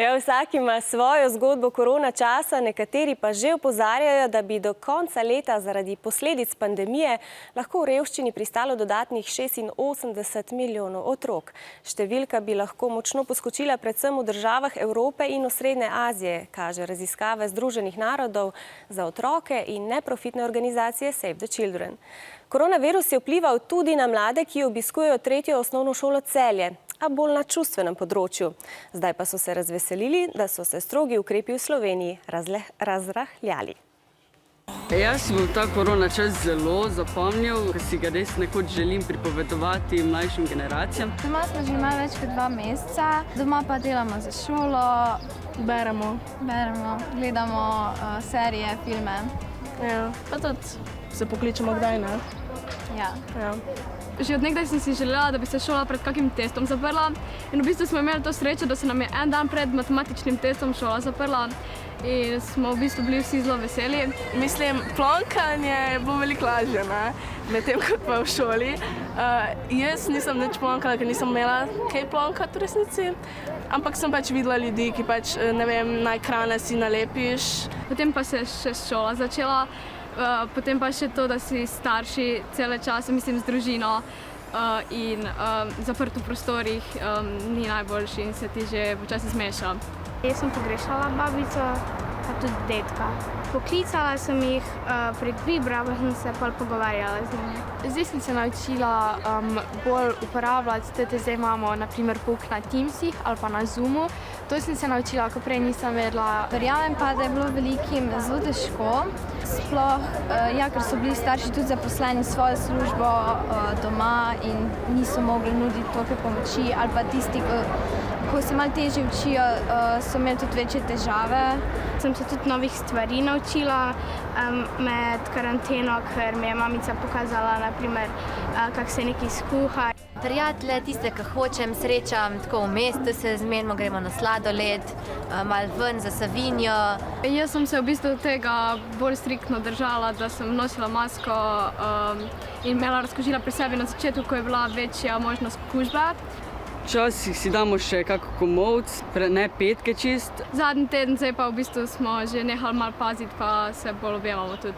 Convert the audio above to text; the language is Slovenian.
Ja, vsak ima svojo zgodbo korona časa, nekateri pa že opozarjajo, da bi do konca leta zaradi posledic pandemije lahko v revščini pristalo dodatnih 86 milijonov otrok. Številka bi lahko močno poskočila predvsem v državah Evrope in Osrednje Azije, kaže raziskave Združenih narodov za otroke in neprofitne organizacije Save the Children. Koronavirus je vplival tudi na mlade, ki obiskujejo 3. osnovno šolo Celje, a bolj na čustvenem področju. Zdaj pa so se razveselili, da so se strogi ukrepi v Sloveniji razrahljali. Jaz sem ta korona čas zelo zapomnil, ker si ga res nekoč želim pripovedovati mlajšim generacijam. Doma smo že malo več kot 2 meseca, doma pa delamo za šolo, beremo, gledamo serije, filme. Ja, pa tudi se pokličemo kdaj, ne? Ja. Že od nekdaj sem si želela, da bi se šola pred kakim testom zaprla in v bistvu smo imeli to srečo, da se nam je en dan pred matematičnim testom šola zaprla in smo v bistvu bili vsi zelo veseli. Mislim, plonkanje je bilo veliko lažje, ne? Medtem kot pa v šoli. Jaz nisem nič plonkala, ker nisem imela kaj plonkati v resnici, ampak sem pač videla ljudi, ki pač, ne vem, na ekrane si nalepiš. Potem pa se je še šola začela. Potem pa še to, da si starši cele čase, mislim, z družino in zaprt v prostorih ni najboljši in se ti že počasi zmeša. Jaz sem pogrešala babico, pa tudi dedka. Poklicala sem jih prek Vibra, pa sem se pol pogovarjala z njimi. Zdaj sem se naučila bolj uporabljati, zdaj imamo na primer pouk na Teamsih ali pa na Zoomu. To sem se naučila, ko prej nisem vedela. Verjamem pa, da je bilo velikim zelo težko. Sploh, ker so bili starši tudi zaposleni svojo službo doma in niso mogli nuditi toliko pomoči, ali pa tisti, ko se malo težje učijo, so imeli tudi večje težave. Sem se tudi novih stvari naučila med karanteno, ker mi je mamica pokazala, naprimer, kako se nekaj skuha. Prijatelje, tiste, ki hočem, srečam tako v mestu, se zmenimo, gremo na sladoled, malo ven za Savinjo. Jaz sem se v bistvu tega bolj striktno držala, da sem nosila masko in imela razkužila pri sebi na začetku, ko je bila večja možnost kužbe. Včasih si damo še kako komolc, ne petke čist. Zadnji teden zdaj pa v bistvu smo že nehali malo paziti, pa se bolj objemamo tudi.